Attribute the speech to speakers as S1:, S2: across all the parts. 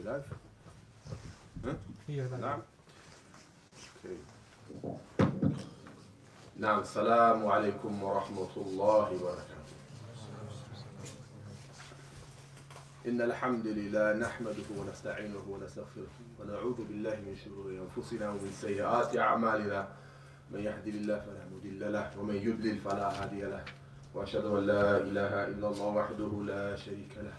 S1: live? Huh?
S2: Yeah,
S1: نعم. Okay. نعم. السلام عليكم ورحمة الله وبركاته. إن الحمد لله نحمده ونستعينه ونستغفره ونعوذ بالله من شرور أنفسنا ومن سيئات أعمالنا من يهدي الله فلا مضل له ومن يضلل فلا هادي له وأشهد أن لا إله إلا الله وحده لا شريك له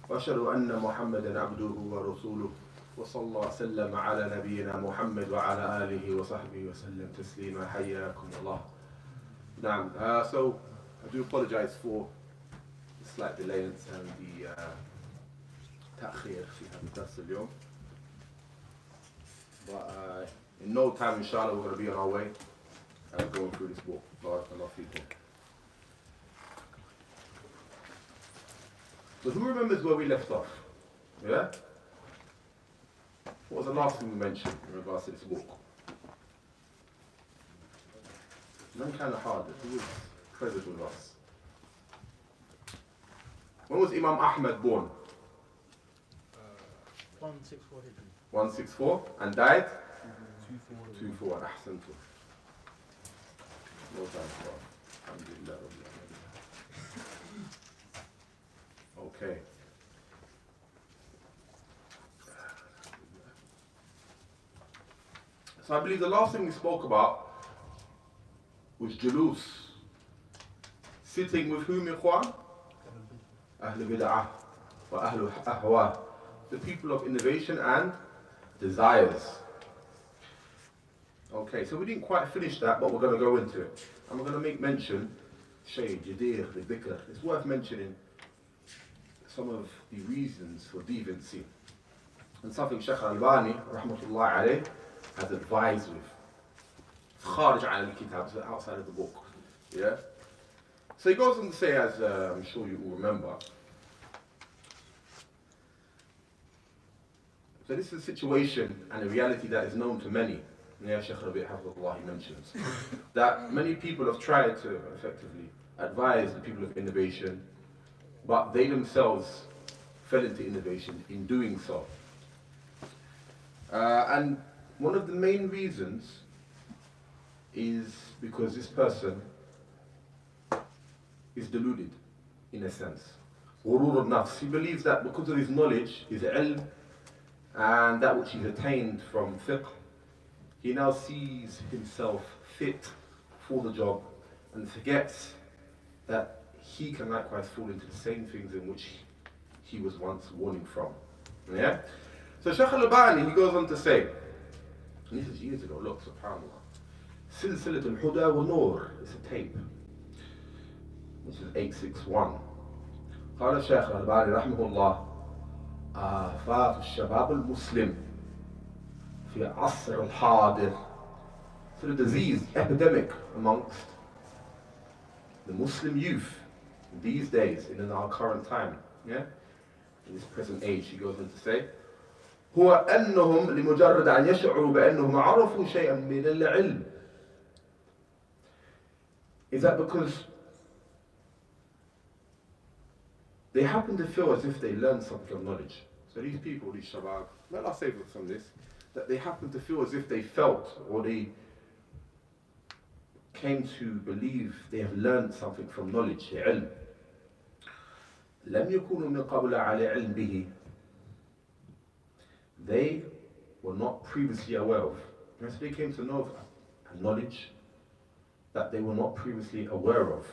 S1: وأشهد أن محمدا عبده ورسوله وصلى الله وسلم على نبينا محمد وعلى آله وصحبه وسلم تسليما حياكم الله. نعم. So I do apologize for the slight delay and the تأخير في هذا الدرس اليوم. But in no time, inshallah, we're going to be on our way going through this book. Barakallahu feekum. So who remembers where we left off? Yeah? What was the last thing we mentioned in regards to this book? None kind of harder. Who was present with us? When was Imam Ahmad born?
S2: 164 Hijri.
S1: 164 and died? 24. Ahsantu. No time for Alhamdulillah. Okay. So I believe the last thing we spoke about was Julus. Sitting with whom, Ikhwan? Ahl bid'ah wa Ahl ahwa. The people of innovation and desires. Okay, so we didn't quite finish that, but we're going to go into it. And we're going to make mention, Shay, Jadir, the Dhikr. It's worth mentioning some of the reasons for deviancy. And something Shaykh Al-Albani, rahmatullah alayh, has advised with. It's kharij ala al-kitab, so outside of the book. Yeah? So he goes on to say, as I'm sure you all remember, so this is a situation and a reality that is known to many. Yeah, Shaykh Rabi' Hafidhullah, he mentions that many people have tried to effectively advise the people of innovation, but they themselves fell into innovation in doing so. And one of the main reasons is because this person is deluded, in a sense. Ghurur al-nafs. He believes that because of his knowledge, his ilm, and that which he's attained from fiqh, he now sees himself fit for the job and forgets that he can likewise fall into the same things in which he was once warning from. Yeah? So Shaykh Al-Albani, he goes on to say, and this is years ago, look, subhanAllah, Silsilat al-Huda wa Noor, it's a tape, which is 861. قال الشيخ الألباني رحمه الله آفات الشباب المسلم في عصر الحاضر. So the disease, epidemic amongst the Muslim youth these days, in our current time, yeah, in this present age, he goes on to say, هو أنهم لمجرد أن يشعروا بأنهم عرفوا شيئا من العلم. Is that because they happen to feel as if they learned something of knowledge. So these people, these shabab, let us say from this, that they happen to feel as if they felt or they came to believe they have learned something from knowledge, علم. لم يكونوا من قبل على علم به. They were not previously aware of. And so they came to know a knowledge that they were not previously aware of.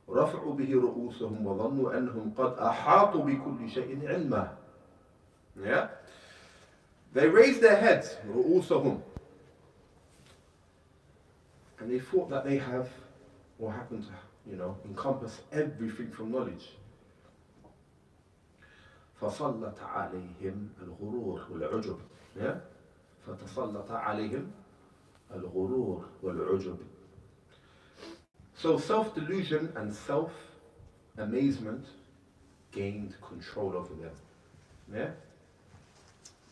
S1: رفعوا به رؤوسهم وظنوا أنهم قد أحاطوا بكل شيء علما. Yeah? They raised their heads, رؤوسهم, and they thought that they have, or happen to, encompass everything from knowledge. فسلط عليهم الغرور والعجب. Yeah? فتسلط عليهم الغرور والعجب. So self-delusion and self-amazement gained control over them. Yeah?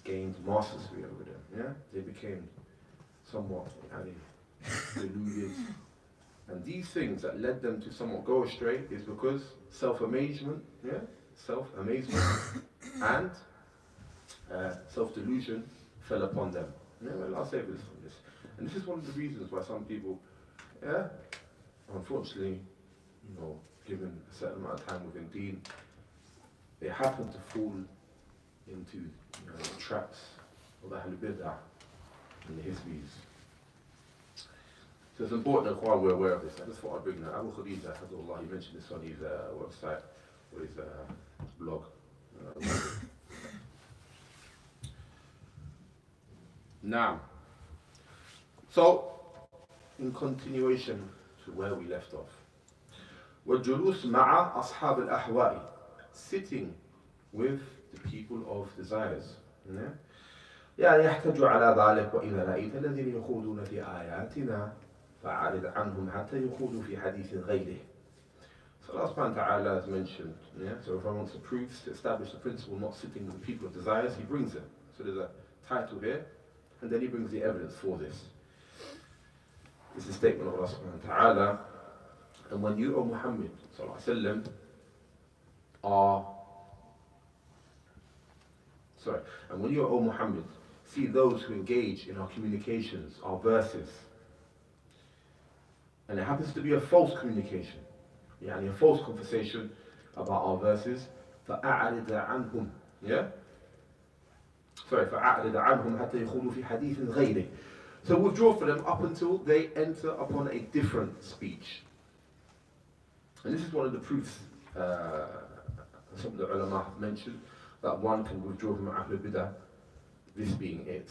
S1: Gained mastery over them. Yeah? They became somewhat deluded. And these things that led them to somewhat go astray is because self-amazement, yeah? Self-amazement and self-delusion fell upon them. Yeah, well, I'll save this from this. And this is one of the reasons why some people, unfortunately, given a certain amount of time within deen, they happen to fall into the traps of Ahlul Bid'ah and the Hizbis. So it's important that while we're aware of this, I just thought I'd bring that. Abu Khadija, he mentioned this on his website or his blog. Now, so in continuation to where we left off, وَالْجُلُوسُ مَعَ أَصْحَابِ الْأَحْوَاءِ, sitting with the people of desires. يعني يحتج على ذلك وإذا رأيت الذين يخوضون في آياتنا فأعرض عنهم حتى يخوضوا في حديث غيره. So Allah subhanahu wa ta'ala has mentioned, so if I want to prove, to establish the principle not sitting with the people of desires, he brings it. So there's a title here, and then he brings the evidence for this. This is a statement of Allah subhanahu wa ta'ala. And when you, O Muhammad sallallahu alaihi wasallam, and when you, O Muhammad, see those who engage in our communications, our verses, and it happens to be a false communication, a false conversation about our verses, فَأَعْرِضَ عَنْهُمْ فَأَعْرِضَ عَنْهُمْ حَتَّى يَخُوضُوا فِي حَدِيثٍ غَيْرِهِ. So withdraw from them up until they enter upon a different speech. And this is one of the proofs, some of the ulama have mentioned, that one can withdraw from Ahlul Bidah, this being it.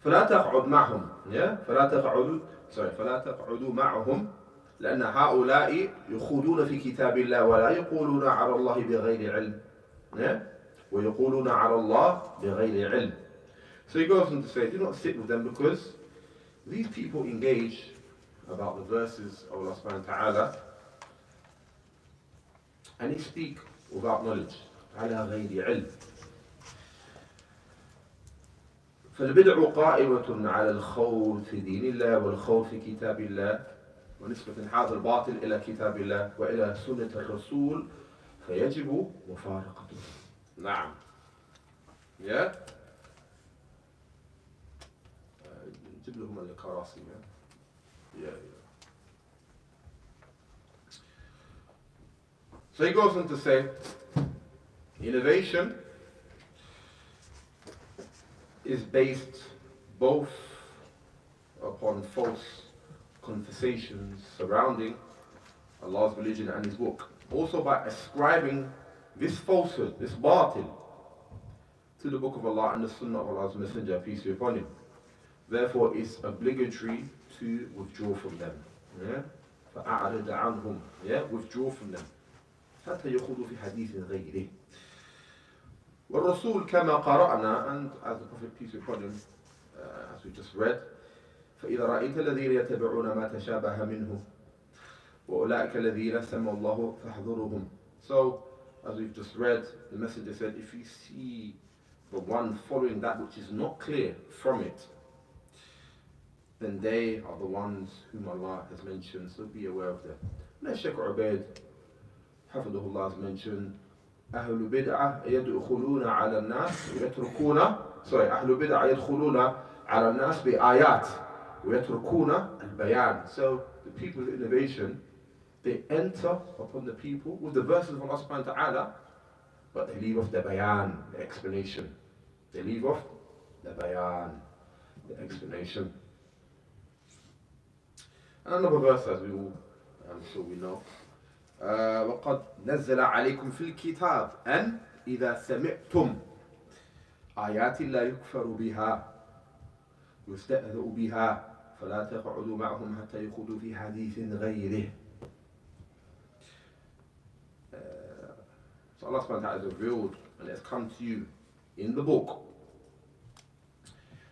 S1: فلا تقعد معهم فلا تقعدوا معهم لأن هؤلاء يخوضون في كتاب الله ولا يقولون على الله بغير علم ويقولون على الله بغير علم. So he goes on to say, do not sit with them because these people engage about the verses of Allah subhanahu wa ta'ala and they speak without knowledge. على غير علم. فالبدع قائمة على الخوض في دين الله والخوض في كتاب الله ونسبة هذا الباطل إلى كتاب الله وإلى سنة الرسول فيجب مفارقته. نعم. جيب لهم الكراسي. So he goes on to say, innovation is based both upon false conversations surrounding Allah's religion and His book, also by ascribing this falsehood, this batil, to the book of Allah and the Sunnah of Allah's Messenger, peace be upon him. Therefore, it's obligatory to withdraw from them. فَأَعْرِضَ عَنْهُمْ. Withdraw from them. حتى يخوضوا في حديث غيره. والرسول كما قرأنا, and as the Prophet peace be upon him, as we just read, فإذا رأيت الذين يتبعون ما تشابه منه وأولئك الذين سمى الله فاحذرهم. So, as we've just read, the Messenger said, if you see the one following that which is not clear from it, then they are the ones whom Allah has mentioned, so be aware of them. And Shaykh Ubaid, Hafidhullah, has mentioned, أهل بدعة يدخلون على الناس ويتركون أهل بدعة يدخلون على الناس بآيات ويتركون البيان. So the people of innovation, they enter upon the people with the verses of Allah subhanahu wa ta'ala, but they leave off the bayan, the explanation. They leave off the bayan, the explanation. And another verse, as we all, I'm sure we know, وقد نزل عليكم في الكتاب أن إذا سمعتم آيات لا يكفر بها يستهزأ بها فلا تقعدوا معهم حتى يخوضوا في حديث غيره. So Allah subhanahu wa ta'ala has revealed, and it has come to you in the book,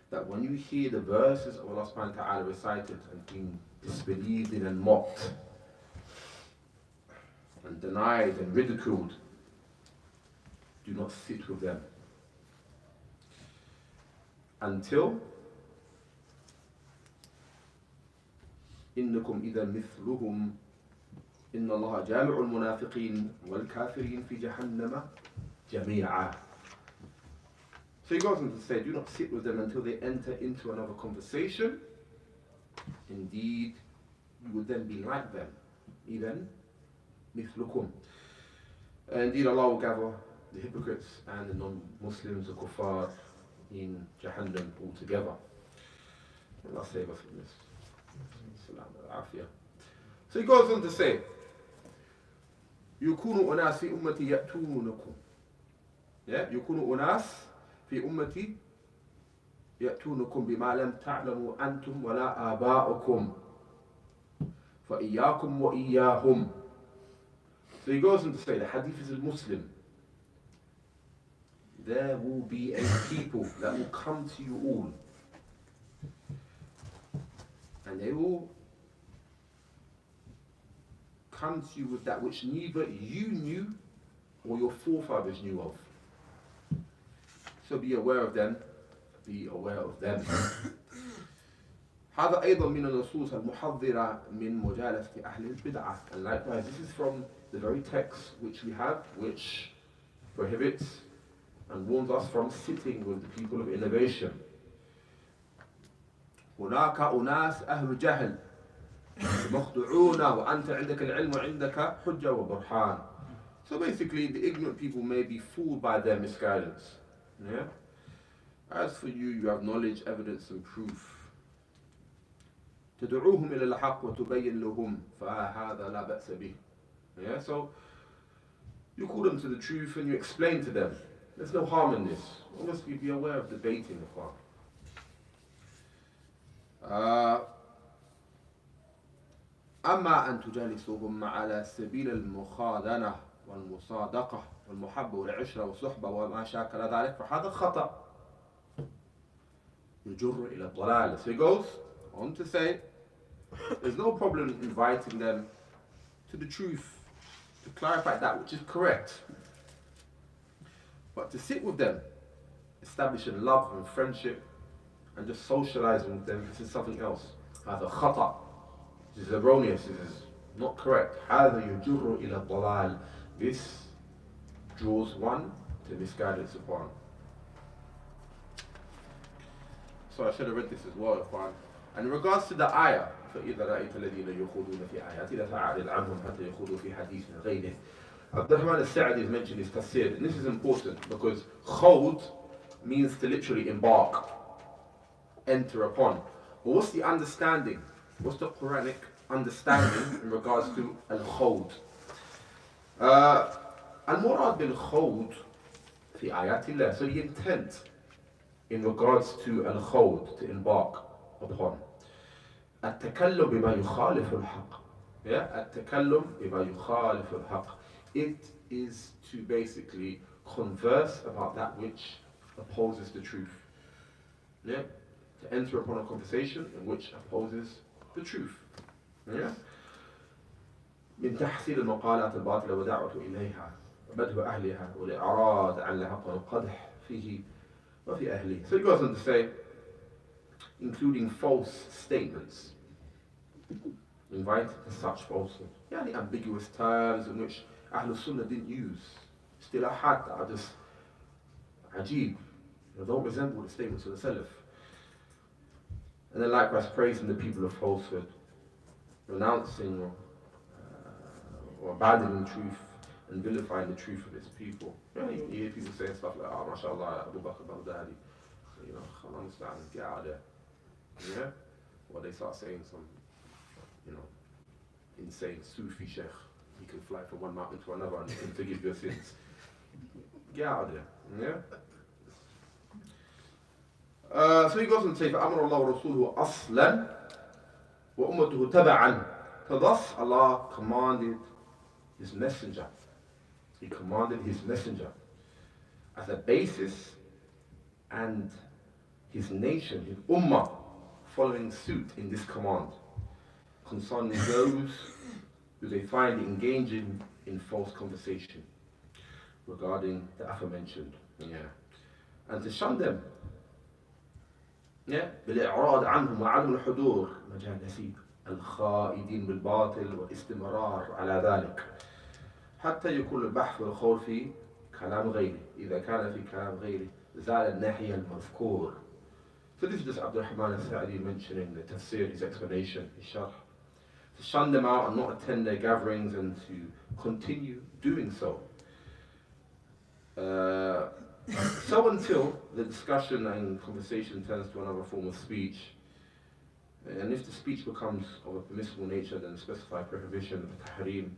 S1: that when you hear the verses of Allah subhanahu wa ta'ala recited and being disbelieved in and mocked and denied and ridiculed, do not sit with them until إنكم إذا مثلهم إن الله جامع المنافقين والكافرين في جهنم جميعا. So he goes on to say, do not sit with them until they enter into another conversation. Indeed, you would then be like them. Even مثلكم. Indeed, Allah will gather the hypocrites and the non-Muslims, the kuffar, in Jahannam altogether. Allah save us from this. So he goes on to say, يكون أناس في أمتي يأتونكم. يكون أناس في أمتي يأتونكم بما لم تعلموا أنتم ولا آباؤكم فإياكم وإياهم. So he goes on to say, the hadith is a Muslim. There will be a people that will come to you all, and they will come to you with that which neither you knew or your forefathers knew of. So be aware of them, be aware of them. هذا أيضا من النصوص المحذرة من مجالسة أهل البدعة. And likewise, this is from the very text which we have, which prohibits and warns us from sitting with the people of innovation. هناك أناس أهل جهل مخدوعون وأنت عندك العلم وعندك حجة وبرهان. So basically, the ignorant people may be fooled by their misguidance. Yeah? As for you, you have knowledge, evidence, and proof. تدعوهم إلى الحق وتبين لهم فهذا لا بأس به. Yeah, so you call them to the truth and you explain to them. There's no harm in this. Obviously, be aware of debating the Qur'an. أما أن تجالسهم على سبيل المخادنة والمصادقة والمحبة والعشرة والصحبة وما شاكل ذلك فهذا خطأ يجر إلى الضلال. So he goes on to say, there's no problem inviting them to the truth, to clarify that which is correct. But to sit with them, establishing love and friendship, and just socializing with them, this is something else. هذا خطأ. This is erroneous, this is not correct. هذا يجر إلى الضلال. This draws one to misguidance upon. So I should have read this as well, Ikhwan. And in regards to the ayah, فإذا رأيت الذين يخوضون في آياتنا فأعرض عنهم حتى يخوضوا في حديث غيره. Abdurrahman al-Sa'di has mentioned his tafsir, and this is important because khawd means to literally embark, enter upon. But what's the understanding? What's the Quranic understanding in regards to al-khawd? Al-murad bil-khawd fi ayatillah. So the intent in regards to al-khawd, to embark upon. التكلم بما يخالف الحق. التكلم بما يخالف الحق. It is to basically converse about that which opposes the truth. Yeah? To enter upon a conversation in which opposes the truth. Yeah? من تحصيل المقالات الباطلة ودعوة إليها بدء أهلها والإعراض عن الحق والقدح فيه وفي أهله. So he goes on to say, including false statements, invited to such falsehood. Yeah, the ambiguous terms in which DaaruSsunnah didn't use. Still Iyaad that are just ajib. They don't resemble the statements of the Salaf. And then likewise praising the people of falsehood, renouncing or abandoning truth and vilifying the truth of its people. You know, you hear people saying stuff like, oh, mashallah, Abu Bakr Baghdadi. So, you know, I can't understand, get out of there. Yeah? Or they start saying some, you know, insane Sufi sheikh. He can fly from one mountain to another and he can forgive your sins. Get out of there. Yeah? So he goes on to say, فَأَمْرَ اللَّهُ رَسُولُهُ أَصْلًا وَأُمَّتُهُ تَبَعًا. So thus Allah commanded His messenger. He commanded His messenger as a basis, and His nation, His ummah, following suit in this command concerning those who they find engaging in false conversation regarding the aforementioned. Yeah. And to shun them. Yeah. بالإعراض عنهم وعدم الحضور مجالس الخائدين بالباطل والاستمرار على ذلك حتى يكون البحث والخوض في كلام غيره إذا كان في كلام غيره زال النهي المذكور. So this is just Abdurrahman al-Sa'di mentioning the tafsir, his explanation, his sharh. To shun them out and not attend their gatherings and to continue doing so. So until the discussion and conversation turns to another form of speech, and if the speech becomes of a permissible nature, then specified prohibition, tahrim,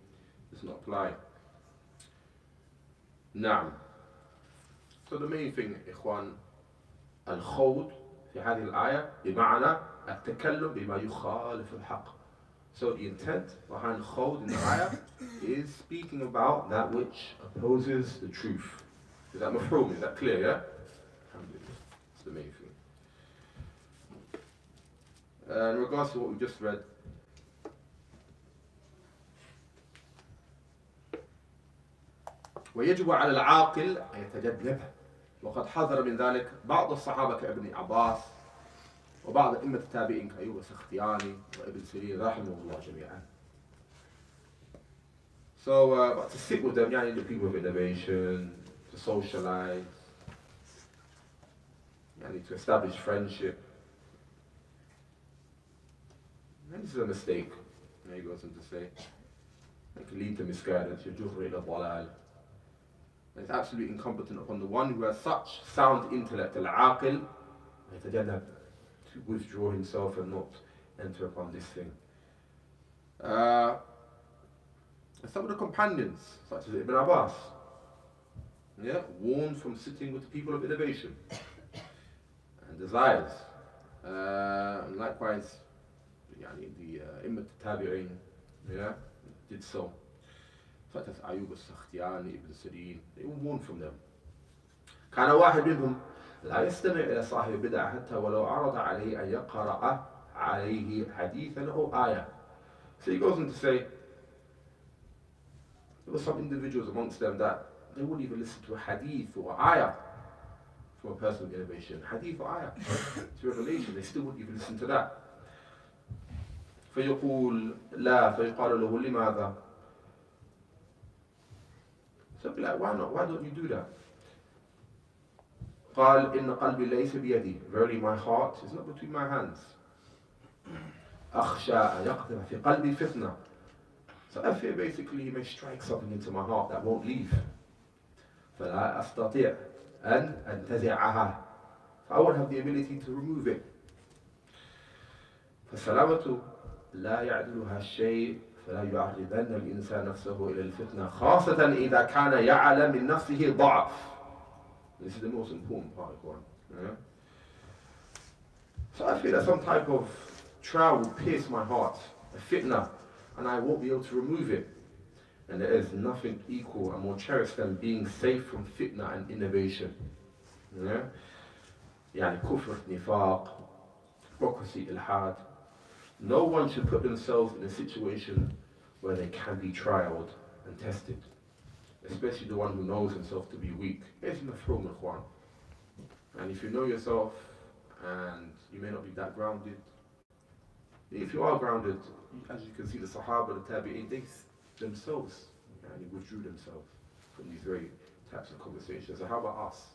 S1: does not apply. Naam. So the main thing, إخوان, الخوض في هذه الآية بمعنى التكلم بما يخالف الحق. So the intent behind khawd in the ayah is speaking about that which opposes the truth. Is that mafhum? Is that clear, yeah? Alhamdulillah. That's the main thing. In regards to what we just read, ويجب على العاقل أن يتجنبه. وقد حذر من ذلك بعض الصحابة كابن عباس وبعض أئمة التابعين كأيوب السختياني وابن سيرين رحمه الله جميعا. So, but to sit with them, يعني the people of innovation, to socialize, يعني to establish friendship. And this is a mistake. He goes on to say, it can lead to misguidance. يجر إلى الضلال. It's absolutely incumbent upon the one who has such sound intellect, al-aqil, to withdraw himself and not enter upon this thing. And some of the companions, such as Ibn Abbas, warned from sitting with the people of innovation and desires. And likewise, the Imam Tabi'in did so. Such as Ayyub al-Sakhtiyani, Ibn Sirin, they were warned from them. كان واحد منهم لا يستمع إلى صاحب بدعة حتى ولو عرض عليه أن يقرأ عليه حديثا أو آية. So he goes on to say, there were some individuals amongst them that they wouldn't even listen to a hadith or ayah from a person of innovation. Hadith or ayah, it's revelation, they still wouldn't even listen to that. فيقول لا فيقال له لماذا. So I'd be like, why not? Why don't you do that? قال إن قلبي ليس بيدي. Verily my heart is not between my hands. أخشى أن يقذف في قلبي fitnah. So I fear basically he may strike something into my heart that won't leave. فلا أستطيع أن أنتزعها. I won't have the ability to remove it. فسلامة لا يعدلها الشيء فلا يعرضن الإنسان نفسه إلى الفتنة خاصة إذا كان يعلم من نفسه ضعف. This is the most important part of Quran. So I feel that some type of trial will pierce my heart, a fitnah, and I won't be able to remove it. And there is nothing equal and more cherished than being safe from fitnah and innovation. يعني كفر, nifaq, hypocrisy, ilhad. No one should put themselves in a situation where they can be trialed and tested, especially the one who knows himself to be weak. It's in the throne of Quran. And if you know yourself and you may not be that grounded, if you are grounded, as you can see the Sahaba, the Tabi'in, they themselves withdrew themselves from these very types of conversations. So how about us?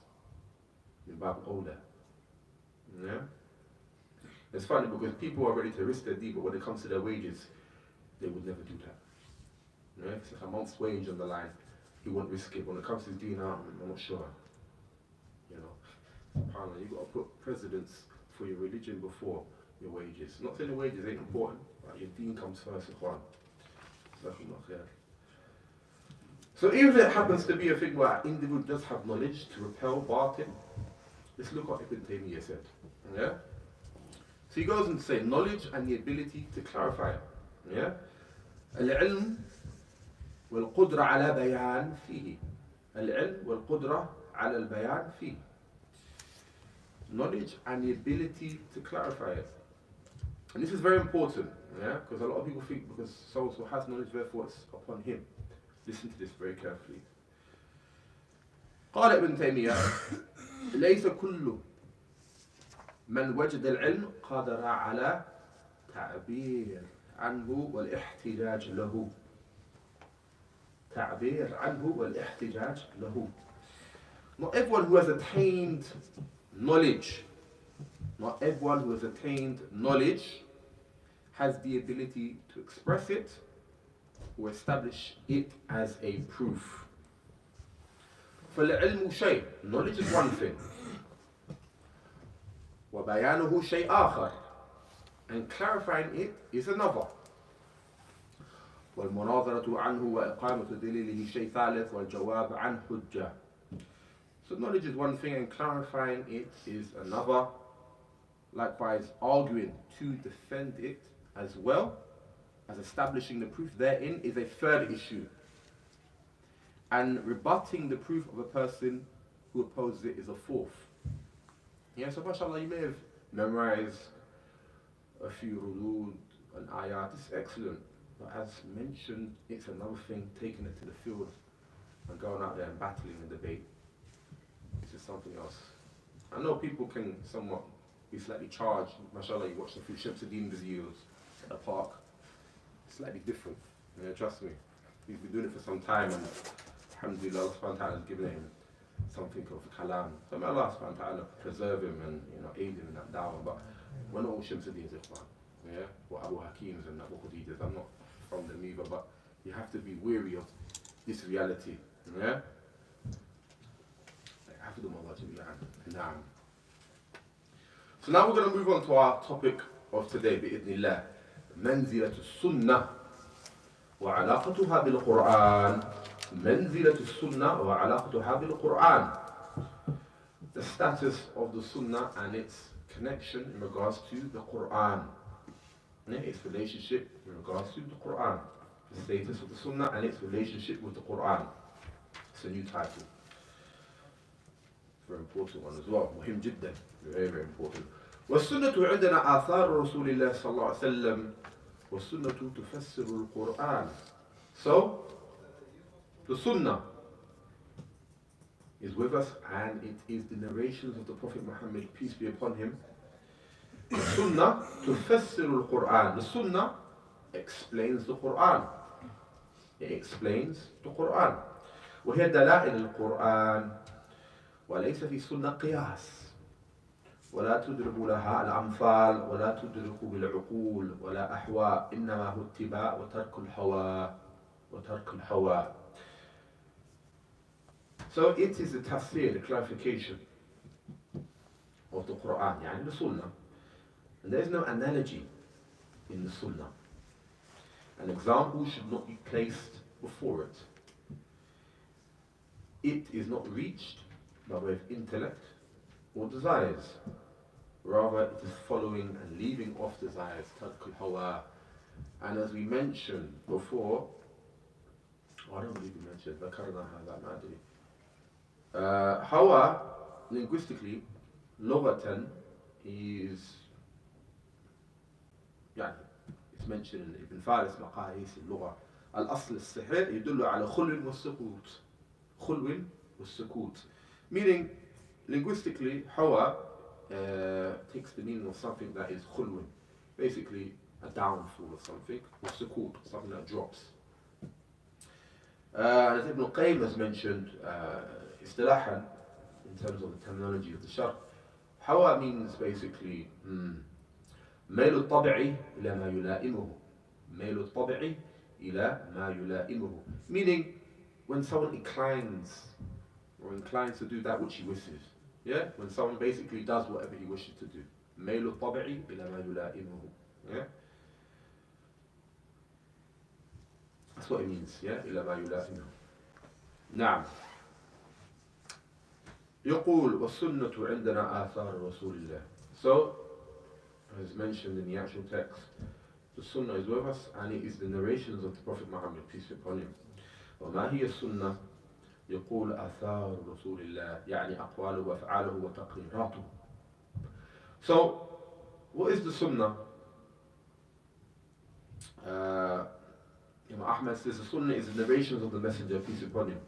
S1: In Bab Ola. It's funny because people are ready to risk their deed, but when it comes to their wages, they would never do that. If it's a month's wage on the line, he won't risk it. When it comes to his deen, I'm not sure. Apparently you've got to put precedence for your religion before your wages. Not saying the wages ain't important, but your deen comes first. So even if it happens to be a thing where an individual does have knowledge to repel batil, let's look what Ibn Taymiyyah said. So he goes on to say knowledge and the ability to clarify it. العلم والقدرة على بيان فيه. العلم والقدرة على البيان فيه. Knowledge and the ability to clarify it. And this is very important, because a lot of people think because someone who has knowledge, therefore it's upon him. Listen to this very carefully. قال ابن تيمية ليس كل من وجد العلم قدر على تعبير عنه والاحتجاج له. تعبير عنه والاحتجاج له. Not everyone who has attained knowledge, not everyone who has attained knowledge has the ability to express it or establish it as a proof. فالعلم شيء, knowledge is one thing. وبيانه شيء آخر, and clarifying it is another. والمناظرة عنه وإقامة دليله شيء ثالث والجواب عن حجة. So knowledge is one thing and clarifying it is another. Likewise, arguing to defend it as well as establishing the proof therein is a third issue. And rebutting the proof of a person who opposes it is a fourth. Yeah, so mashallah, you may have memorized a few rudud and ayat. It's excellent. But as mentioned, it's another thing taking it to the field and going out there and battling the debate. This is something else. I know people can somewhat be slightly charged. Mashallah, you watch a few Shamsuddin videos at the park. It's slightly different. Yeah, trust me. He's been doing it for some time, and alhamdulillah, Allah subhanahu wa ta'ala has given him something of kalam. So may Allah subhanahu wa ta'ala preserve him and aid him in that dawah. But we're not all Shamsuddins, yeah, or Abu Hakims and Abu Khadijas. I'm not from them either, but you have to be weary of this reality. Yeah? So now we're going to move on to our topic of today, bi'idhnillah. منزلة السنة وعلاقتها بالقرآن. منزلة السنة وعلاقتها بالقرآن. The status of the Sunnah and its connection in regards to the Qur'an. Its relationship in regards to the Qur'an. The status of the Sunnah and its relationship with the Qur'an. It's a new title. Very important one as well. مهم جدا. Very, very important. والسنة عندنا آثار رسول الله صلى الله عليه وسلم والسنة تفسر القرآن. So, the Sunnah is with us and it is the narrations of the Prophet Muhammad, peace be upon him. The Sunnah تفسر القرآن. The Sunnah explains the Qur'an. It explains the Qur'an. وهي دلائل القرآن وليس في السنة قياس ولا تدرك لها الأمثال ولا تدرك بالعقول ولا أحواء إنما هو اتباع وترك الهوى. So it is the tafsir, the clarification of the Qur'an, يعني the Sunnah. And there is no analogy in the Sunnah. An example should not be placed before it. It is not reached by way of intellect or desires. Rather, it is following and leaving off desires, tarkul hawa. And as we mentioned before, I don't believe we mentioned, hawa, linguistically, lughatan, is, it's mentioned in Ibn Faris, Maqais, اللغة. الأصل الصحيح يدل على خلو والسكوت. خلو والسكوت. Meaning, linguistically, hawa takes the meaning of something that is khulwin, basically a downfall of something, or sukut, something that drops. As Ibn Qayyim has mentioned, istilahan, in terms of the terminology of the shar, hawa means basically ميل الطبع إلى ما يلائمه. ميل الطبع إلى ما يلائمه. Meaning, when someone inclines to do that which he wishes. Yeah? When someone basically does whatever he wishes to do. ميل الطبع إلى ما يلائمه. Yeah? That's what it means. Yeah? إلى ما يلائمه. نعم. يقول والسنة عندنا آثار رسول الله. So, as mentioned in the actual text, the Sunnah is with us and it is the narrations of the Prophet Muhammad, peace be upon him. وما هي السنة؟ يقول آثار رسول الله يعني أقواله وأفعاله وتقريراته. So, what is the Sunnah? Imam Ahmad says the Sunnah is the narrations of the Messenger, peace be upon him.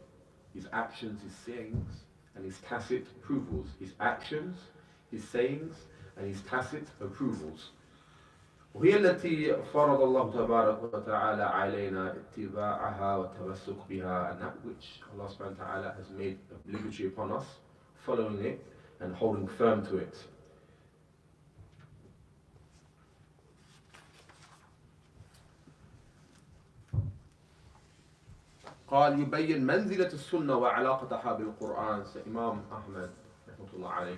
S1: His actions, his sayings, and his tacit approvals. His actions, his sayings, and his tacit approvals. وهي التي فرض الله تبارك وتعالى علينا اتباعها والتمسك بها, and that which Allah subhanahu wa ta'ala has made obligatory upon us, following it and holding firm to it. قال يبين منزلة السنة وعلاقتها بالقرآن. So Imam Ahmad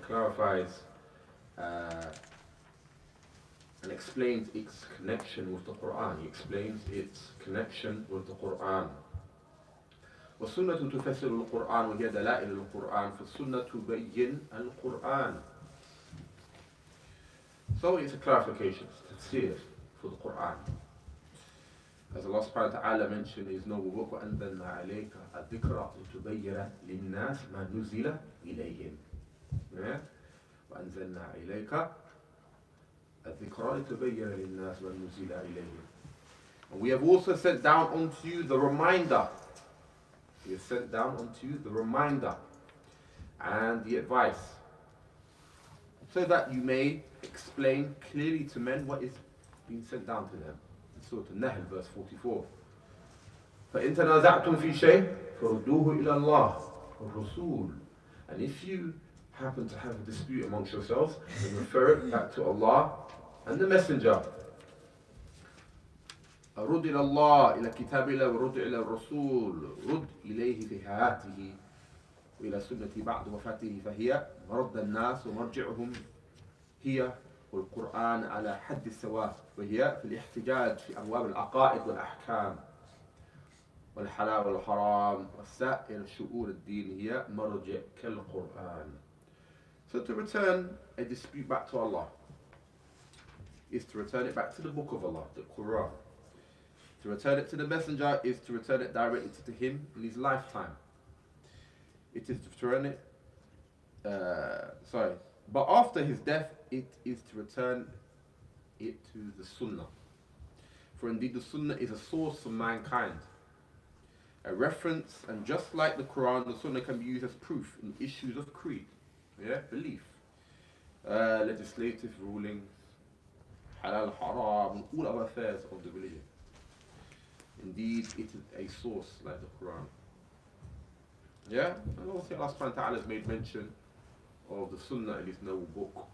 S1: clarifies and explains its connection with the Qur'an. He explains its connection with the Qur'an. والسنة تفسر القرآن وهي دلائل القرآن فالسنة تبين القرآن. So it's a clarification, it's tafsir for the Qur'an. As Allah subhanahu wa ta'ala mentioned in His noble book, وَأَنزَلْنَا عَلَيْكَ الذِّكْرَ لِتُبَيِّنَ لِلنَّاسِ مَا نُزِّلَ إِلَيْهِمْ. وَأَنزَلْنَا إِلَيْكَ الذِّكْرَ لِتُبَيِّنَ لِلنَّاسِ مَا نُزِّلَ إِلَيْهِمْ. And we have also sent down unto you the reminder. We have sent down unto you the reminder and the advice, so that you may explain clearly to men what is being sent down to them. Surah An-Nahl, verse 44. فَإِن تَنَازَعْتُمْ فِي شَيْءٍ فَرُدُّوهُ إِلَى اللَّهِ وَالرَّسُولِ. And if you happen to have a dispute amongst yourselves, then refer it back to Allah and the Messenger. رد إلى الله إلى كتاب الله ورد إلى الرسول رد إليه في حياته وإلى سنة بعد وفاته فهي مرد الناس ومرجعهم هي والقرآن على حد السواء وهي في الاحتجاج في أبواب العقائد والأحكام والحلال والحرام وسائر شؤون الدين هي مرجع كالقرآن. So to return a dispute back to Allah is to return it back to the book of Allah, the Qur'an. To return it to the Messenger is to return it directly to him in his lifetime. It is to return it, but after his death, it is to return it to the Sunnah. For indeed the Sunnah is a source for mankind, a reference, and just like the Qur'an, the Sunnah can be used as proof in issues of creed, belief, legislative rulings, halal, haram, and all other affairs of the religion. Indeed, it is a source like the Qur'an. And also Allah subhanahu wa ta'ala has made mention of the Sunnah in His noble book.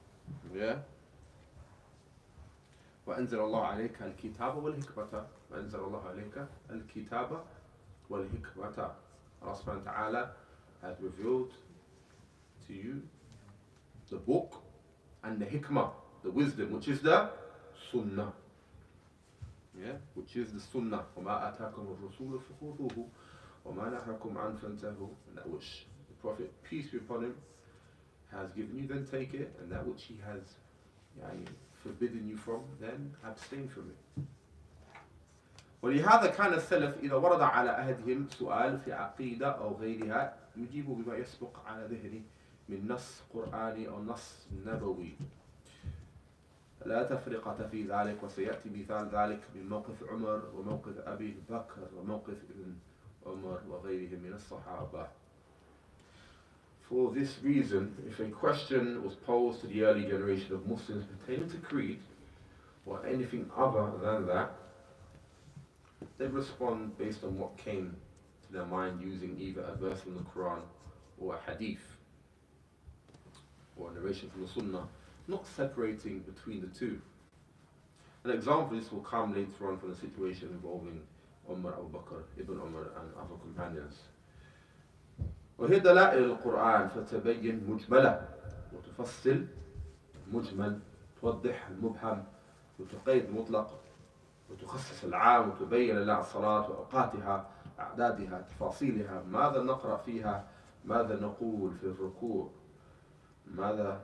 S1: وَأَنزَلَ اللَّهُ عَلَيْكَ الْكِتَابَ وَالْحِكْمَةَ وَأَنزَلَ اللَّهُ عَلَيْكَ الْكِتَابَ وَالْحِكْمَةَ. Allah subhanahu wa ta'ala has revealed to you the book and the hikmah, the wisdom, which is the Sunnah. Which is the Sunnah. وَمَا آتَاكُمُ الرَّسُولُ فَخُذُوهُ وَمَا نَهَاكُمْ عَنْ فَانْتَهُوا. And that which the Prophet, peace be upon him, has given you, then take it, and that which he has forbidden you from, then abstain from it. ولهذا كان السلف إذا ورد على أحدهم سؤال في عقيدة أو غيرها يجيب بما يسبق على ذهنه من نص قرآني أو نص نبوي. لا تفرقة في ذلك، وسيأتي مثال ذلك من موقف عمر وموقف أبي بكر وموقف ابن عمر وغيرهم من الصحابة. For this reason, if a question was posed to the early generation of Muslims pertaining to creed or anything other than that, they'd respond based on what came to their mind using either a verse from the Qur'an or a hadith or a narration from the Sunnah, not separating between the two. An example of this will come later on from the situation involving Umar, Abu Bakr, Ibn Umar and other companions. وهي دلائل القرآن فتبين مجملة وتفصل مجمل، توضح المبهم وتقيد مطلق وتخصص العام وتبين لنا الصلاة وأوقاتها أعدادها تفاصيلها، ماذا نقرأ فيها، ماذا نقول في الركوع، ماذا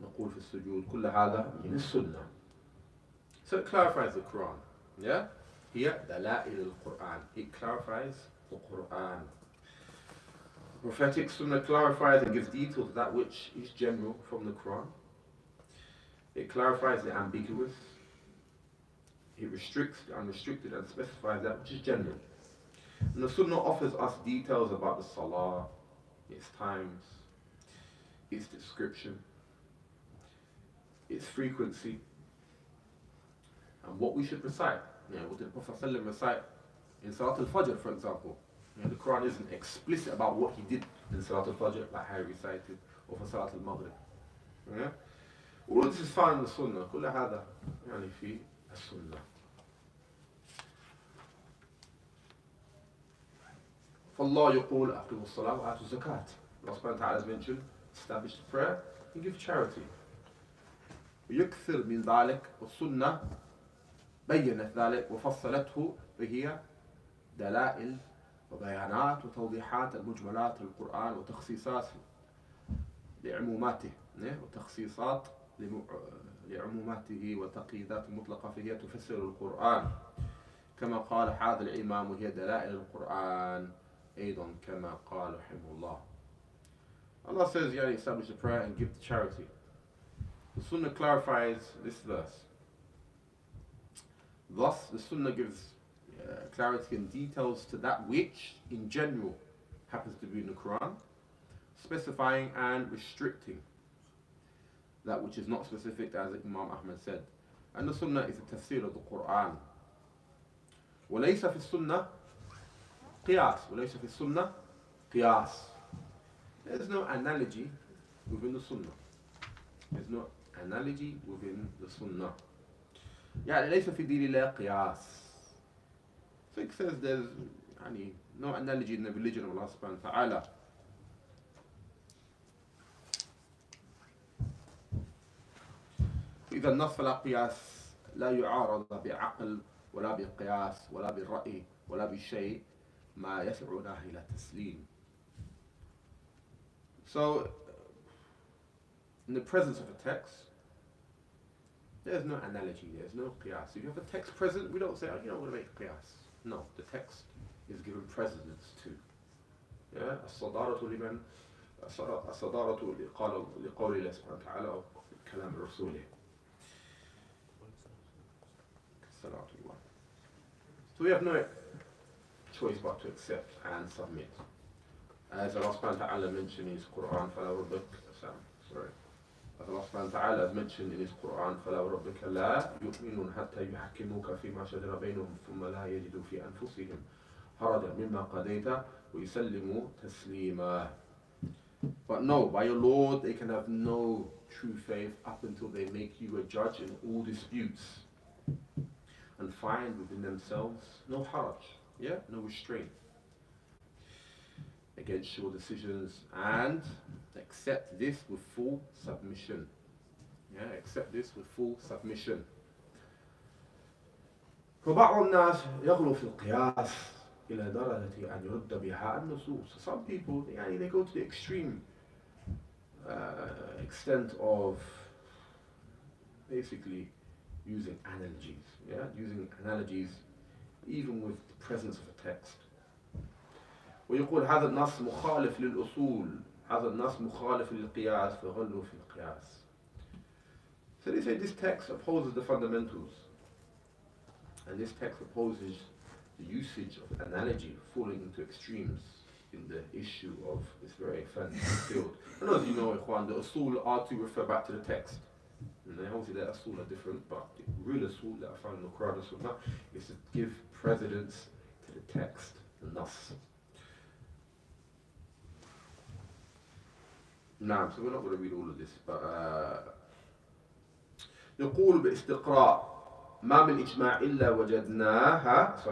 S1: نقول في السجود، كل هذا من السنة. So it clarifies the Quran. هي دلائل القرآن. It clarifies the Quran. The prophetic Sunnah clarifies and gives details of that which is general from the Quran. It clarifies the ambiguous. It restricts the unrestricted and specifies that which is general. And the Sunnah offers us details about the Salah, its times, its description, its frequency, and what we should recite. What did the Prophet ﷺ recite in Salat al-Fajr, for example? The Qur'an isn't explicit about what he did in Salat al-Fajr, like how he recited, or for Salat al-Maghrib. All of this is found in the Sunnah. كل هذا يعني في السنة. فالله يقول أقيموا الصلاة وآتوا الزكاة. Allah subhanahu wa ta'ala has mentioned establish the prayer and give charity. ويكثر من ذلك والسنة بينت ذلك وفصلته وهي دلائل وبيانات وتوضيحات المجملات للقرآن وتخصيصات لعموماته وتخصيصات لعموماته وتقييدات مطلقة فهي تفسر القرآن كما قال هذا الإمام وهي دلائل القرآن أيضا كما قال رحمه الله. Allah says, establish the prayer and give the charity. The Sunnah clarifies this verse. Thus, the Sunnah gives clarity and details to that which, in general, happens to be in the Qur'an, specifying and restricting that which is not specific, as Imām Ahmad said. And the Sunnah is a tafsir of the Qur'an. وَلَيْسَ فِي السُّنَّةِ قِيَاسٌ وَلَيْسَ فِي السُّنَّةِ قِيَاسٌ. There's no analogy within the Sunnah. There's no analogy within the Sunnah. ليس في دين الله قياس. So it says there's no analogy in the religion of Allah subhanahu wa ta'ala. إذا النص فلا قياس لا يعارض بعقل ولا بقياس ولا بالرأي ولا بشيء ما يسعنا إلى تسليم. So, in the presence of a text, there's no analogy, there's no qiyas. If you have a text present, we don't say, I'm going to make a qiyas. No, the text is given precedence to. الصدارة لمن الصدارة لقول الله سبحانه وتعالى وكلام رسوله. So we have no choice but to accept and submit. As Allah subhanahu wa ta'ala mentioned in his Qur'an, فَلَا رَبِّكَ As Allah subhanahu wa ta'ala has mentioned in his Qur'an, فَلَا رَبِّكَ لَا يُؤْمِنُونَ حَتَّى يُحَكِّمُوكَ فِي مَا شَجَرَ بَيْنَهُمْ ثُمَّ لَا يَجِدُوا فِي أَنفُسِهِمْ حَرَجًا مِمَّا قَضَيْتَ وَيُسَلِّمُوا تَسْلِيمًا. But no, by your Lord, they can have no true faith up until they make you a judge in all disputes and find within themselves no haraj, no restraint against your decisions, and accept this with full submission. Accept this with full submission. فبعض الناس يغلو في القياس إلى درجة أن يرد بها النصوص. Some people, they go to the extreme extent of basically using analogies. Using analogies even with the presence of a text. ويقول هذا النص مخالف للأصول هذا النص مخالف للقياس فغلوا في القياس. So they say this text opposes the fundamentals, and this text opposes the usage of analogy, falling into extremes in the issue of this very offensive field. And as you know, Ikhwan, the usul are to refer back to the text. And obviously the usul are different, but the real usul that I found in the Qur'an and Sunnah is to give precedence to the text, the nas. نعم, so we're not going to read all of this, but يقول باستقراء ما من إجماع إلا وجدناها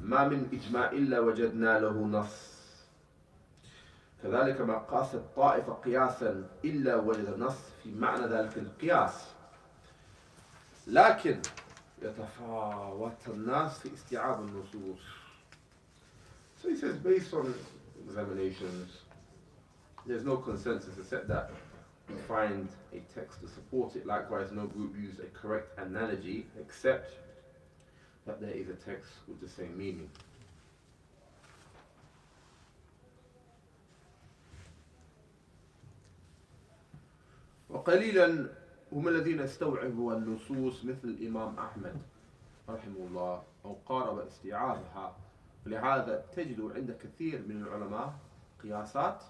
S1: ما من إجماع إلا وجدنا له نص كذلك ما قاست طائفة قياسا إلا وجد نص في معنى ذلك القياس لكن يتفاوت الناس في استيعاب النصوص. So he says, based on examinations, there's no consensus except that we find a text to support it. Likewise, no group used a correct analogy except that there is a text with the same meaning. وقليلا هم الذين استوعبوا النصوص مثل الإمام أحمد رحمه الله أو قارب استيعابها، ولهذا تجد عند كثير من العلماء قياسات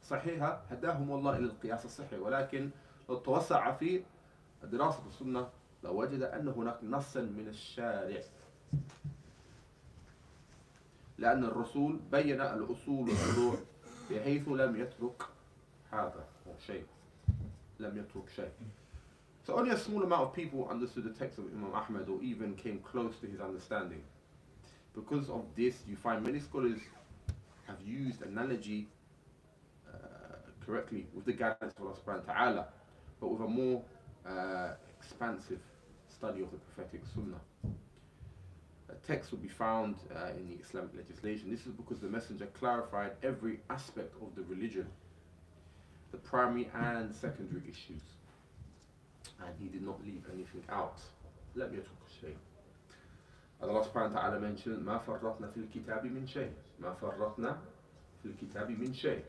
S1: صحيحة هداهم الله إلى القياس الصحي، ولكن لو توسع في دراسة السنة لوجد أن هناك نصا من الشارع لأن الرسول بين الأصول والفروع بحيث لم يترك هذا أو شيء لم يترك شيء. So only a small amount of people understood the text of Imam Ahmad or even came close to his understanding. Because of this, you find many scholars have used analogy correctly with the guidance of Allah subhanahu wa ta'ala, but with a more expansive study of the prophetic Sunnah. A text will be found in the Islamic legislation. This is because the Messenger clarified every aspect of the religion, the primary and secondary issues, and he did not leave anything out. Let me talk a shayء. As Allah subhanahu wa ta'ala mentioned, ما فرطنا في الكتاب من شيء. ما فرطنا في الكتاب من شيء.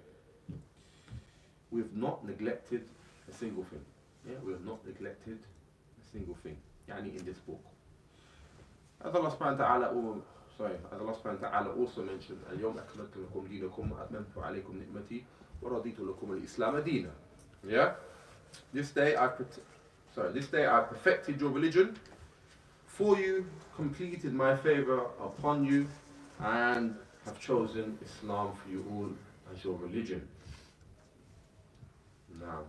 S1: We have not neglected a single thing. Yeah, we have not neglected a single thing. Yani in this book. As Allah subhanahu wa ta'ala also mentioned, اليوم أكملت لكم دينكم وأتممت عليكم نعمتي ورضيت لكم الإسلام دينا. Yeah? This day I perfected your religion for you, completed my favor upon you, and have chosen Islam for you all as your religion. Now,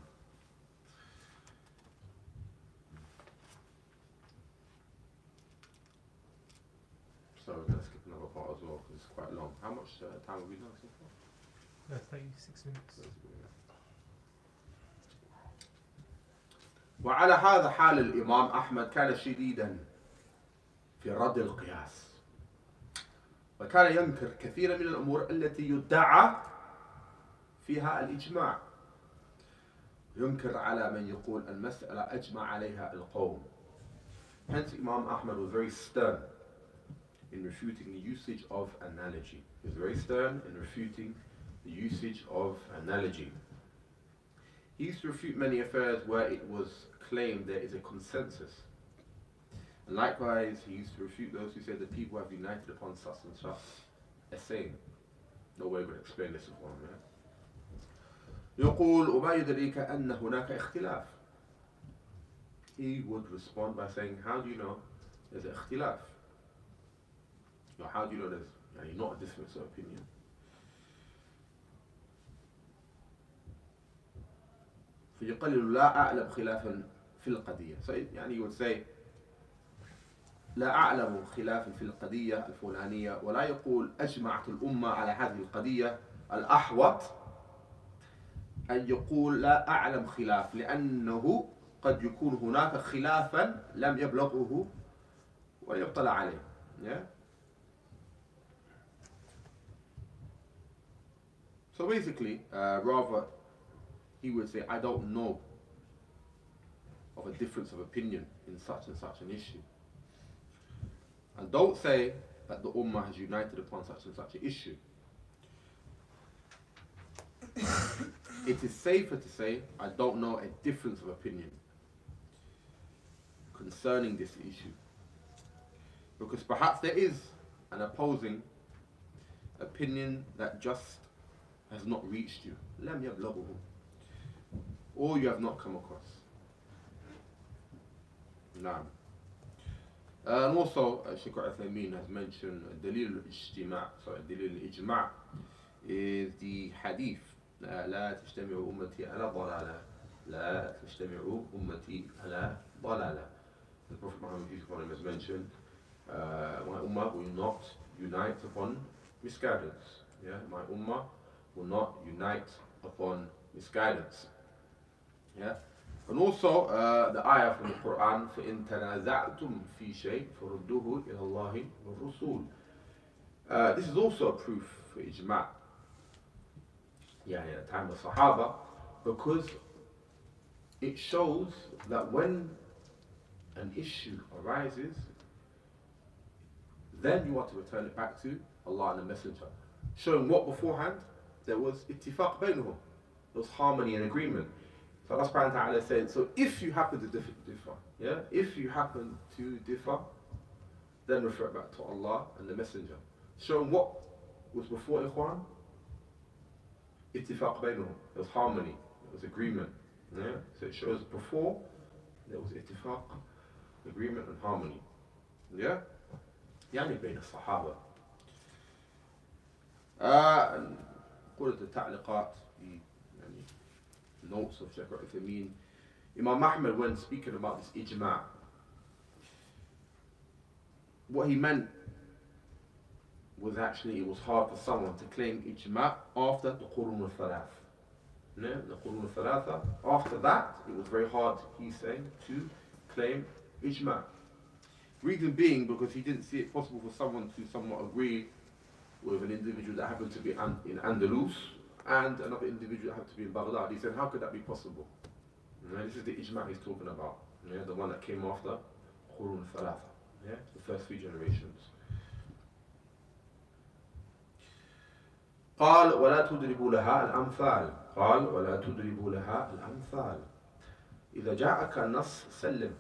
S1: so we're going to skip another part as well because it's quite long. How much time have we done so far?
S2: 36 minutes.
S1: وعلى هذا حال الإمام أحمد كان شديدا في رد القياس، وكان ينكر كثيرا من الأمور التي يدعى فيها الإجماع، ينكر على من يقول المسألة أجمع عليها القوم. Hence Imam Ahmad was very stern in refuting the usage of analogy. He was very stern in refuting the usage of analogy. He used to refute many affairs where it was claimed there is a consensus. And likewise, he used to refute those who said that people have united upon such and such a saying. No way we're going to explain this one, man. يقول وما يدريك أن هناك اختلاف. He would respond by saying, how do you know there's an اختلاف? How do you know there's not a difference of opinion? فيقلل لا أعلم خلافا في القضية. So he would say لا أعلم خلافا في القضية الفلانية، ولا يقول أجمعت الأمة على هذه القضية. الأحوط أن يقول لا أعلم خلاف، لأنه قد يكون هناك خلافا لم يبلغه ويطلع عليه. Yeah? So basically, rather he would say, I don't know of a difference of opinion in such and such an issue. And don't say that the Ummah has united upon such and such an issue. It is safer to say, I don't know a difference of opinion concerning this issue. Because perhaps there is an opposing opinion that just has not reached you. لم يبلغه. Or you have not come across. نعم. And also, Sheikh Uthaymeen has mentioned دليل الاجتماع. Sorry, دليل الإجماع is the hadith. لا تجتمع أمتي على ضلالة. لا تجتمع أمتي على ضلالة. The Prophet Muhammad has mentioned, my ummah will not unite upon misguidance. Yeah, my ummah will not unite upon misguidance. Yeah, and also the ayah from the Qur'an, فَإِن تَنَازَعْتُمْ فِي شَيْءٍ فَرُدُّوهُ إِلَى اللَّهِ وَالرَّسُولِ. This is also a proof for ijma'. Yeah, at the time of Sahaba, because it shows that when an issue arises, then you want to return it back to Allah and the Messenger, showing what beforehand there was ittifaq bainahum, there was harmony and agreement. So Allah subhanahu wa ta'ala said, so if you happen to differ, yeah, if you happen to differ, then refer it back to Allah and the Messenger, showing what was before ikhwan, ittifaq bainahum, there was harmony, there was agreement. Yeah? So it shows before there was ittifaq agreement and harmony. Yeah? يعني بين الصحابة. And according to تعليقات, يعني notes of Shaykh Uthaymeen, Imam Ahmad, when speaking about this ijma', what he meant was actually it was hard for someone to claim ijma' after the Qur'an al-Thalath. The Qur'an al-Thalatha, after that, it was very hard, he's saying, to claim ijma'. Reason being because he didn't see it possible for someone to somewhat agree with an individual that happened to be in Andalus and another individual that happened to be in Baghdad. He said, how could that be possible? This is the ijma' he's talking about. The one that came after Qur'an al-Thalatha. The first 3 generations. قال ولا تضربوا لها الأمثال. قال ولا تضربوا لها الأمثال. إذا جاءك النص سلم.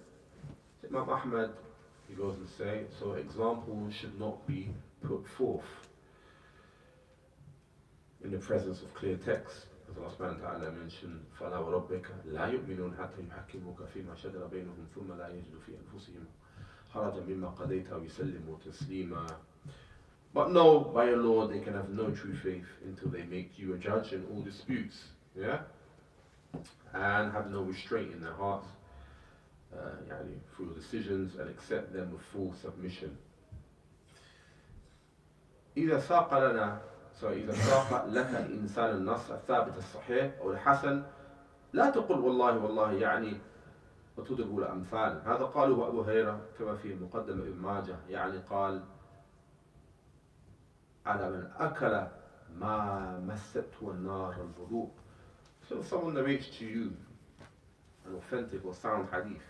S1: Imam Ahmad, he goes and say, so examples should not be put forth in the presence of clear text. As Allah subhanahu wa ta'ala mentioned, فَلَا وَرَبِّكَ لَا يُؤْمِنُونَ حَتَّى يُحَكِّمُوكَ فِيمَا شَجَرَ بَيْنَهُمْ ثُمَّ لَا يَجِدُوا فِي أَنفُسِهِمْ حَرَجًا مِمَّا قَضَيْتَ وَيُسَلِّمُوا تَسْلِيمًا. But no, by your Lord, they can have no true faith until they make you a judge in all disputes, and have no restraint in their hearts through your decisions, and accept them with full submission. إذا ساق لك الإنسان النص الثابت الصحيح أو الحسن لا تقل والله يعني وتضرب الأمثال. هذا قاله أبو هريرة كما في مقدمة ابن ماجه، قال على من أكل ما مسته النار الوضوء. So if someone narrates to you an authentic or sound hadith,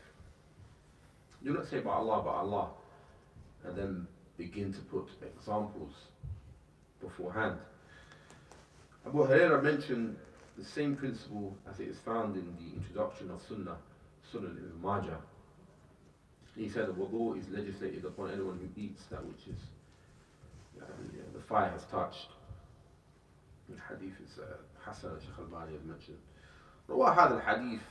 S1: do not say by Allah, and then begin to put examples beforehand. Abu Hurraira mentioned the same principle as it is found in the introduction of Sunnah in Majah. He said the wudu is legislated upon anyone who eats that which is the fire has touched. The hadith is Hassan Shaykh al-Bani has mentioned. روى هذا الحديث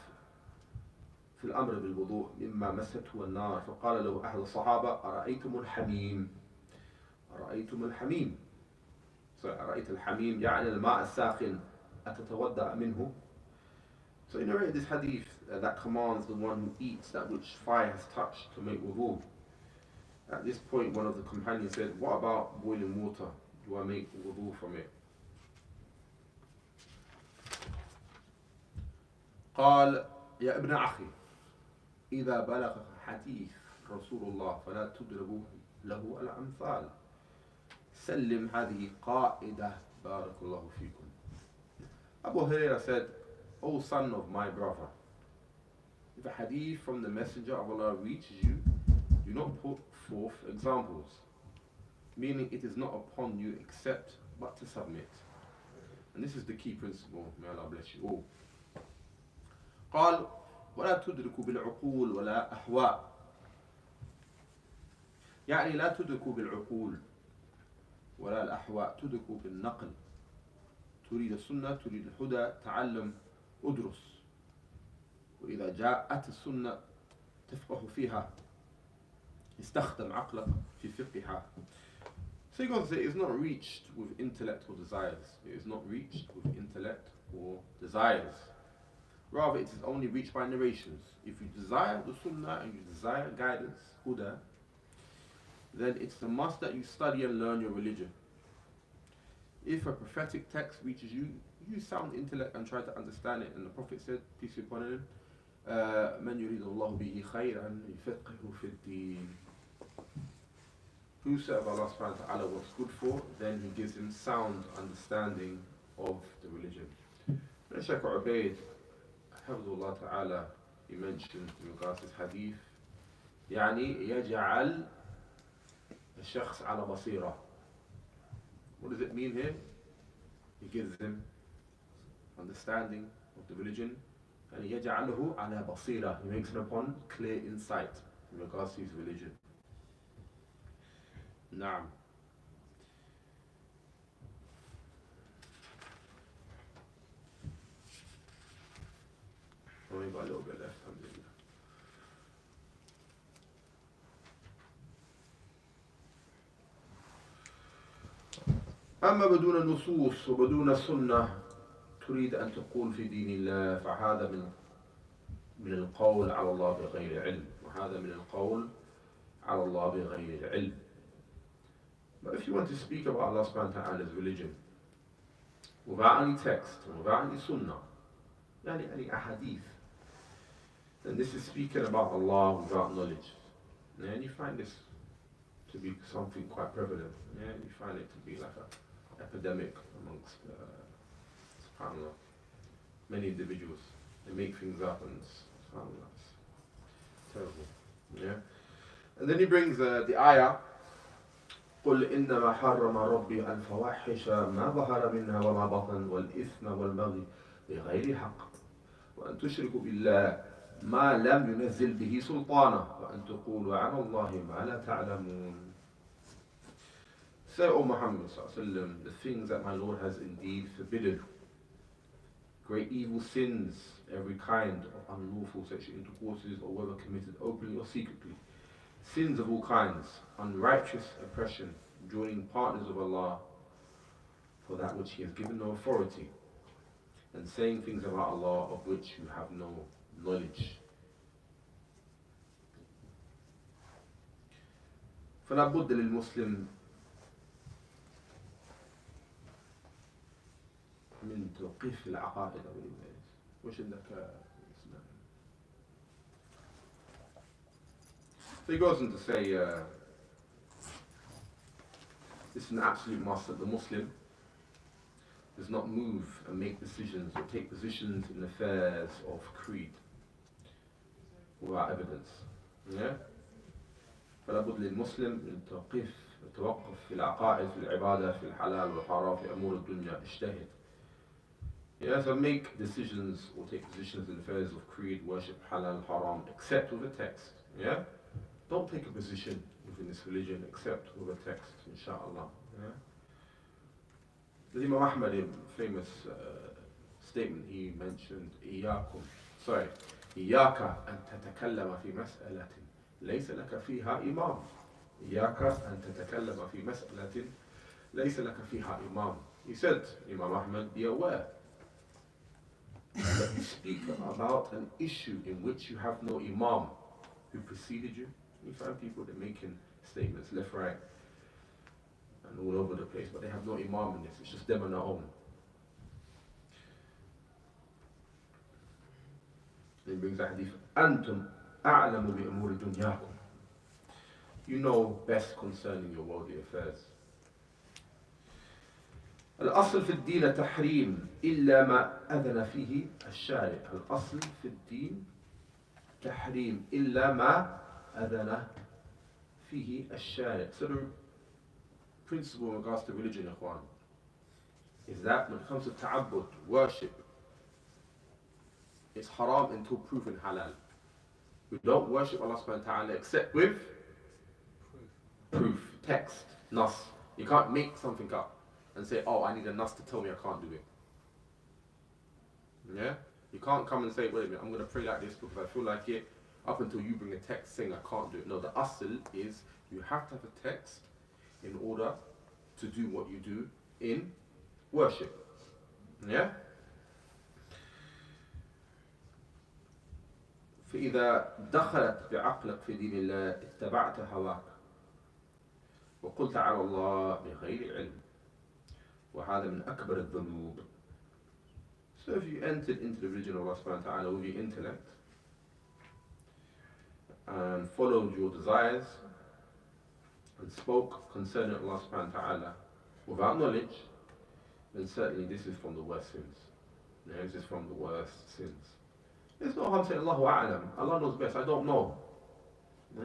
S1: في الأمر بالوضوء مما مسته النار فقال له أحد الصحابة أرأيتم الحميم. So أرأيت الحميم يعني الماء الساخن أتتودع منه. So he narrated this hadith that commands the one who eats that which fire has touched to make wudu. At this point, one of the companions said, what about boiling water? Do I make wudu from it? قال يا ابن أخي إذا بلغ حديث رسول الله فلا تضربوا له الأمثال. سلم هذه قائدة بارك الله فيكم. Abu Hurraira said, O son of my brother, if a hadith from the Messenger of Allah reaches you, do not put forth examples, meaning it is not upon you except but to submit. And this is the key principle. May Allah bless you all. قال ولا تدركوا بالعقول ولا أهواء. يعني لا تدركوا بالعقول ولا الأهواء، تدركوا بالنقل. تريد السنة، تريد الهدى، تعلم، أدرس. وإذا جاءت السنة تفقه فيها، استخدم عقلك في فقهها. So he goes to say, it is not reached with intellect or desires. It is not reached with intellect or desires. Rather, it is only reached by narrations. If you desire the Sunnah and you desire guidance, Huda, then it's a must that you study and learn your religion. If a prophetic text reaches you, use sound intellect and try to understand it. And the Prophet said, peace be upon him, مَنْ يُرِيدُ اللَّهُ بِهِ خَيْرًا يُفَقِّهُ فِي الدِّينِ. Whosoever Allah subhanahu wa ta'ala wants good for, then he gives him sound understanding of the religion. And Shaykh Ubaid, Hafidhullah ta'ala, he mentioned in regards to this hadith, يجعل الشخص على بصيرة. What does it mean here? He gives him understanding of the religion, and يجعله على بصيرة. He makes it upon clear insight in regards to his religion. نعم. Only got a little bit left, alhamdulillah. أما بدون نصوص وبدون سنة تريد أن تقول في دين الله فهذا من القول على الله بغير علم وهذا من القول على الله بغير علم. But if you want to speak about Allah subhanahu wa ta'ala's religion without any text, without any sunnah, any ahadith, then this is speaking about Allah without knowledge. And you find this to be something quite prevalent. You find it to be like an epidemic amongst subhanAllah, many individuals. They make things up and subhanAllah, it's terrible. And then he brings the ayah, قل إنما حرم ربي الفواحش ما ظهر منها وما بطن والإثم والبغي بغير حق وأن تشركوا بالله ما لم ينزل به سلطانه وأن تقولوا على الله ما لا تعلمون. Say, O Muhammad sallallahu alaihi wasallam, the things that my Lord has indeed forbidden, great evil sins, every kind of unlawful sexual intercourses or whether committed openly or secretly, sins of all kinds, unrighteous oppression, joining partners of Allah for that which He has given no authority, and saying things about Allah of which you have no knowledge. فلا بد للمسلم من توقيف العقائد والإيمان. وش عندك؟ So he goes on to say, this is an absolute must that the Muslim does not move and make decisions or take positions in affairs of creed without evidence. فلا بد للمسلم من التوقف في العقائد في العبادة في الحلال والحرام في أمور الدنيا اجتهد. So make decisions or take positions in affairs of creed, worship, halal, haram, except with a text. Don't take a position within this religion except with a text, inshallah. The Imam Ahmad, in famous statement, he mentioned إياك أن تتكلم في مسألة ليس لك فيها إمام. إياك أن تتكلم في مسألة ليس لك فيها إمام. He said, Imam Ahmad, be aware that you speak about an issue in which you have no Imam who preceded you. You find people that are making statements left, right, and all over the place, but they have no Imam in this. It's just them on their own. He brings the hadith, أنتم أعلم بأمور دنياكم. You know best concerning your worldly affairs. الأصل في الدين تحريم إلا ما أذن فيه الشارع. الأصل في الدين تحريم إلا ما أذن فيه الشارع. So the principle in regards to religion, ikhwan, is that when it comes to ta'abbud, worship, it's haram until proven halal. We don't worship Allah subhanahu wa ta'ala except with proof, text, nas. You can't make something up and say, oh, I need a nas to tell me I can't do it. You can't come and say, wait a minute, I'm going to pray like this because I feel like it, up until you bring a text saying I can't do it. No, the asl is you have to have a text in order to do what you do in worship. فإذا دخلت بعقلك في دين الله اتبعت هواك وقلت على الله بغير علم وهذا من أكبر الذنوب. So if you entered into the religion of Allah subhanahu wa ta'ala with your intellect and followed your desires and spoke concerning Allah subhanahu wa ta'ala without knowledge, then certainly this is from the worst sins. This is from the worst sins. There's no harm saying Allahu A'lam. Allah knows best. I don't know.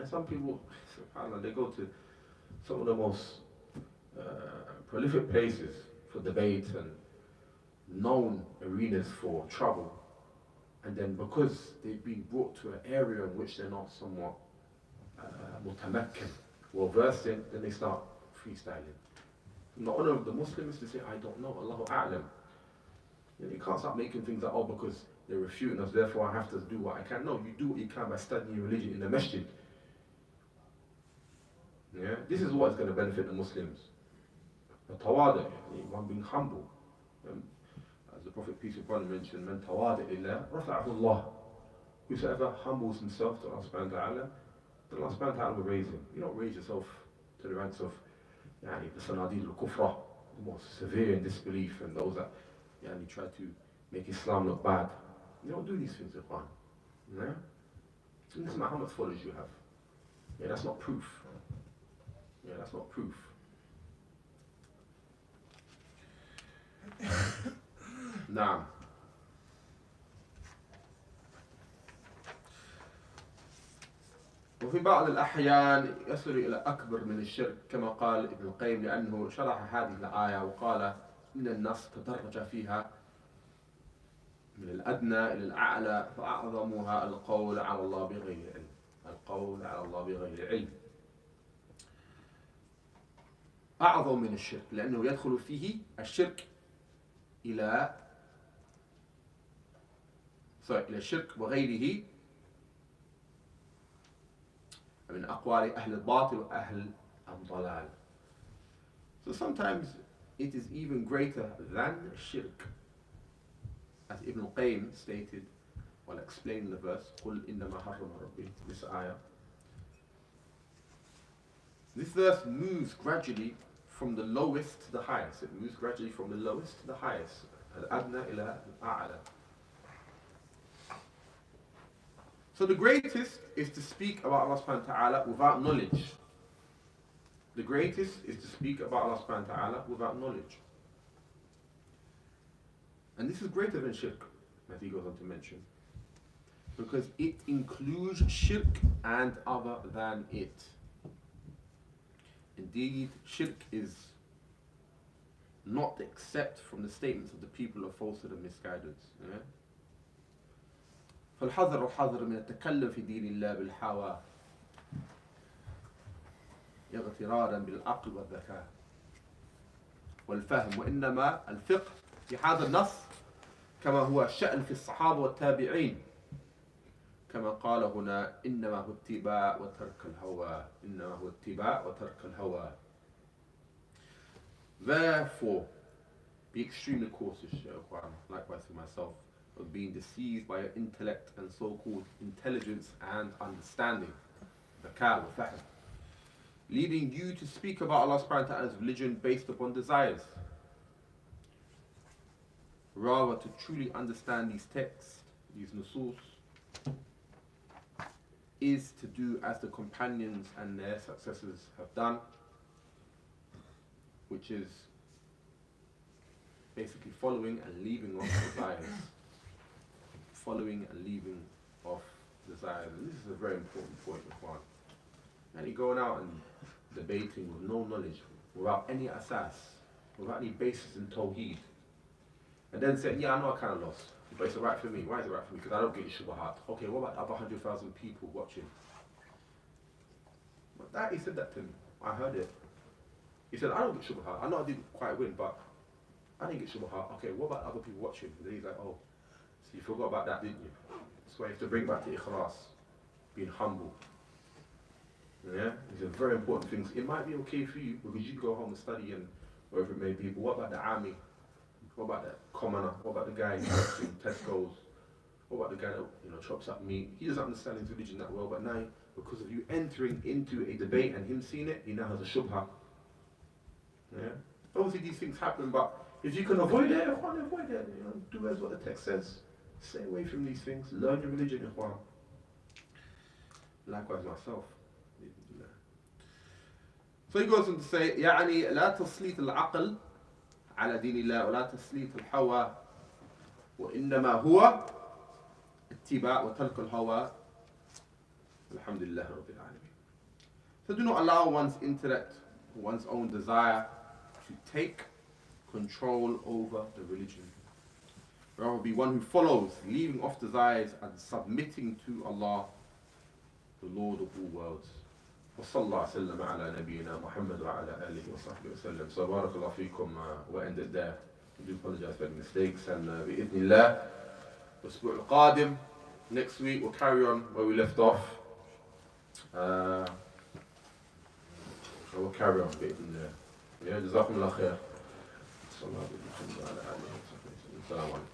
S1: Some people, subhanAllah, they go to some of the most prolific places for debate and known arenas for trouble, and then because they've been brought to an area in which they're not somewhat mutamakkin, well versed in, then they start freestyling. The honor of the Muslim is to say, I don't know, Allahu A'lam. You can't start making things up, oh, because they're refuting us, therefore I have to do what I can. No, you do what you can by studying your religion in the masjid. This is what is going to benefit the Muslims. tawadu, one being humble. As the Prophet, peace be upon him, mentioned, man tawadu illa rafa'ahu Allah. Whosoever humbles himself to Allah subhanahu wa ta'ala, then Allah subhanahu wa ta'ala will raise him. You don't raise yourself to the ranks of the sanadid al-kufra, the most severe in disbelief, and those that try to make Islam look bad. You don't do these things, Ikhwan. Yeah? It doesn't matter how much followers you have. Yeah, that's not proof. Yeah, that's not proof. نعم. وفي بعض الأحيان يصل إلى أكبر من الشرك كما قال ابن القيم لأنه شرح هذه الآية وقال إن النص تدرج فيها من الأدنى إلى الأعلى فأعظمها القول على الله بغير علم. القول على الله بغير علم أعظم من الشرك لأنه يدخل فيه الشرك إلى الشرك وغيره من أقوال أهل الباطل وأهل الضلال. So sometimes it is even greater than shirk. As Ibn al-Qayyim stated while explaining the verse, قُلْ إِنَّمَا حَرَّمَ رَبِّي, this ayah. This verse moves gradually from the lowest to the highest. It moves gradually from the lowest to the highest. Al-adna ila al-a'la. So the greatest is to speak about Allah subhanahu wa ta'ala without knowledge. The greatest is to speak about Allah subhanahu wa ta'ala without knowledge. And this is greater than shirk, as he goes on to mention. Because it includes shirk and other than it. Indeed, shirk is not except from the statements of the people of falsehood and misguidance. Yeah? فالحذر الحذر من التكلم في دين الله بالهوى اغترارا بالعقل والذكاء والفهم وإنما الفقه في هذا النص كما هو الشأن في الصحابة والتابعين كما قال هنا إنما هو اتباع وترك الهوى إنما هو اتباع وترك الهوى. Therefore, be extremely cautious, likewise for myself, of being deceived by your intellect and so-called intelligence and understanding, ذكاء وفهم, leading you to speak about Allah subhanahu wa ta'ala's religion based upon desires. Rather, to truly understand these texts, these nusus, is to do as the companions and their successors have done, which is basically following and leaving off desires. Following and leaving off desires. And this is a very important point, Ikhwan. And you're going out and debating with no knowledge, without any asas, without any basis in tawheed. And then saying, yeah, I know I kind of lost, but it's alright for me. Why is it right for me? Because I don't get shubahat. Okay, what about other 100,000 people watching? But that, he said that to me. I heard it. He said, I don't get shubahat. I know I didn't quite win, but I didn't get shubahat. Okay, what about other people watching? And then he's like, oh, so you forgot about that, didn't you? That's why you have to bring back the ikhlas, being humble. Yeah? These are very important things. It might be okay for you because you go home and study and wherever it may be, but what about the army? What about that commoner? What about the guy who works in Tesco's? What about the guy that chops up meat? He doesn't understand his religion that well, but now, because of you entering into a debate and him seeing it, he now has a shubha. Yeah? Obviously these things happen, but if you can avoid it, avoid it. Do as what the text says. Stay away from these things. Learn your religion, ikhwan. Likewise myself. So he goes on to say, يعني لا تسليط العقل على دين الله ولا تسليط الهوى وإنما هو اتباع وترك الهوى الحمد لله رب العالمين. So do not allow one's intellect, one's own desire to take control over the religion. Rather be one who follows, leaving off desires and submitting to Allah, the Lord of all worlds. وصلى الله وسلم على نبينا محمد وعلى آله وصحبه وسلم. So بارك الله فيكم. We'll end it there. I do apologize for any mistakes, and بإذن الله الأسبوع القادم, next week we'll carry on where we left off. We'll carry on بإذن الله. Yeah, jazakumullah khair. Sallallahu alayhi wa sallam.